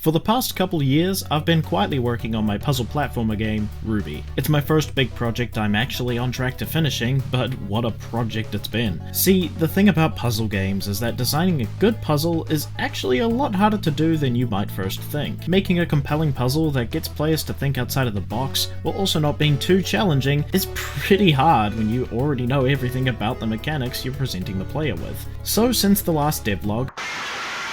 For the past couple years, I've been quietly working on my puzzle platformer game, RUBIE. It's my first big project I'm actually on track to finishing, but what a project it's been. See, the thing about puzzle games is that designing a good puzzle is actually a lot harder to do than you might first think. Making a compelling puzzle that gets players to think outside of the box, while also not being too challenging, is pretty hard when you already know everything about the mechanics you're presenting the player with. So since the last devlog,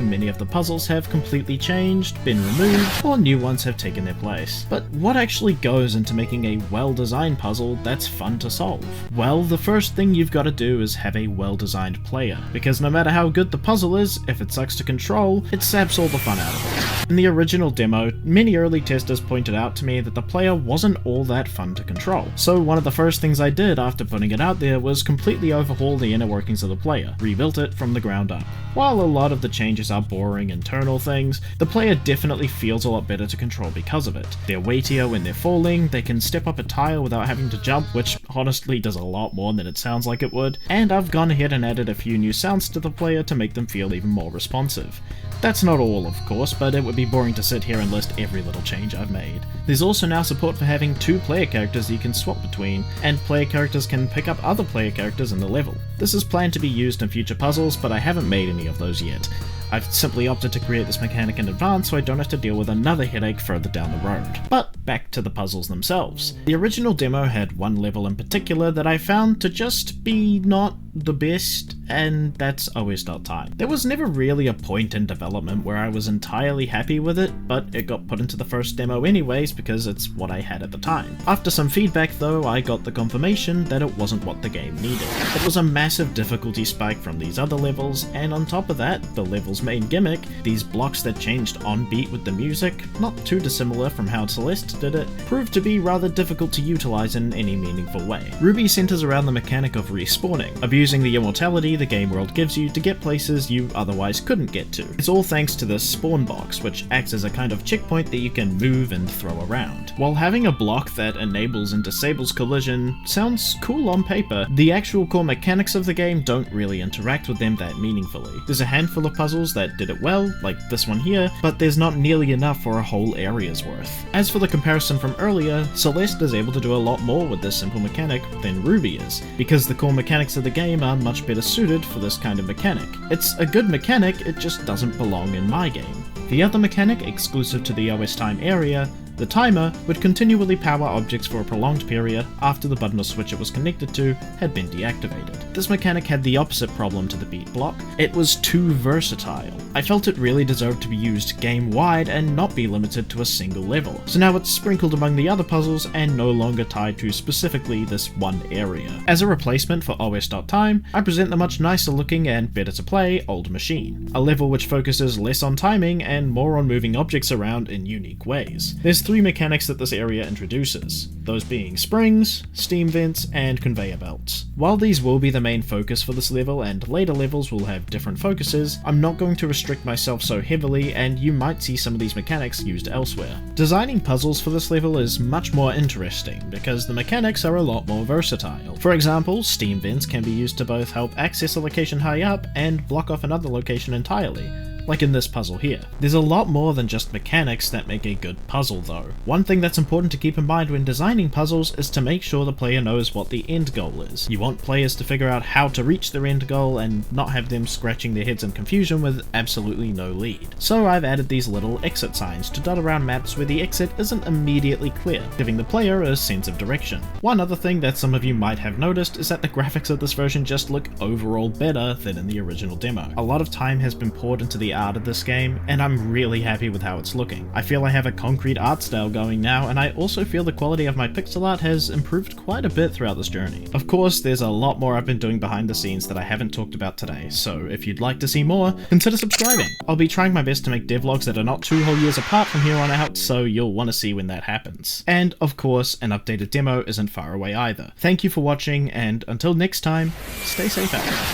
many of the puzzles have completely changed, been removed, or new ones have taken their place. But what actually goes into making a well-designed puzzle that's fun to solve? Well, the first thing you've got to do is have a well-designed player, because no matter how good the puzzle is, if it sucks to control, it saps all the fun out of it. In the original demo, many early testers pointed out to me that the player wasn't all that fun to control. So one of the first things I did after putting it out there was completely overhaul the inner workings of the player, rebuilt it from the ground up. While a lot of the changes are boring internal things, the player definitely feels a lot better to control because of it. They're weightier when they're falling, they can step up a tile without having to jump, which honestly does a lot more than it sounds like it would, and I've gone ahead and added a few new sounds to the player to make them feel even more responsive. That's not all, of course, but it would be boring to sit here and list every little change I've made. There's also now support for having 2 player characters you can swap between, and player characters can pick up other player characters in the level. This is planned to be used in future puzzles, but I haven't made any of those yet. I've simply opted to create this mechanic in advance so I don't have to deal with another headache further down the road. But back to the puzzles themselves. The original demo had one level in particular that I found to just be not the best, and that's OS.Time. There was never really a point in development where I was entirely happy with it, but it got put into the first demo anyways because it's what I had at the time. After some feedback though, I got the confirmation that it wasn't what the game needed. It was a massive difficulty spike from these other levels, and on top of that, the level's main gimmick, these blocks that changed on beat with the music, not too dissimilar from how Celeste did it, proved to be rather difficult to utilize in any meaningful way. RUBIE centers around the mechanic of respawning, abusing the immortality the game world gives you to get places you otherwise couldn't get to. It's all thanks to this spawn box, which acts as a kind of checkpoint that you can move and throw around. While having a block that enables and disables collision sounds cool on paper, the actual core mechanics of the game don't really interact with them that meaningfully. There's a handful of puzzles that did it well, like this one here, but there's not nearly enough for a whole area's worth. As for the comparison from earlier, Celeste is able to do a lot more with this simple mechanic than RUBIE is, because the core mechanics of the game are much better suited for this kind of mechanic. It's a good mechanic, it just doesn't belong in my game. The other mechanic, exclusive to the OS.Time area, the timer, would continually power objects for a prolonged period after the button or switch it was connected to had been deactivated. This mechanic had the opposite problem to the beat block. It was too versatile. I felt it really deserved to be used game-wide and not be limited to a single level. So now it's sprinkled among the other puzzles and no longer tied to specifically this one area. As a replacement for OS.Time, I present the much nicer looking and better to play Old Machine, a level which focuses less on timing and more on moving objects around in unique ways. There's 3 mechanics that this area introduces, those being springs, steam vents, and conveyor belts. While these will be the main focus for this level and later levels will have different focuses, I'm not going to restrict myself so heavily and you might see some of these mechanics used elsewhere. Designing puzzles for this level is much more interesting because the mechanics are a lot more versatile. For example, steam vents can be used to both help access a location high up and block off another location entirely, like in this puzzle here. There's a lot more than just mechanics that make a good puzzle though. One thing that's important to keep in mind when designing puzzles is to make sure the player knows what the end goal is. You want players to figure out how to reach their end goal and not have them scratching their heads in confusion with absolutely no lead. So I've added these little exit signs to dot around maps where the exit isn't immediately clear, giving the player a sense of direction. One other thing that some of you might have noticed is that the graphics of this version just look overall better than in the original demo. A lot of time has been poured into the art of this game, and I'm really happy with how it's looking. I feel I have a concrete art style going now, and I also feel the quality of my pixel art has improved quite a bit throughout this journey. Of course, there's a lot more I've been doing behind the scenes that I haven't talked about today, so if you'd like to see more, consider subscribing. I'll be trying my best to make devlogs that are not 2 whole years apart from here on out, so you'll want to see when that happens. And of course, an updated demo isn't far away either. Thank you for watching, and until next time, stay safe out there.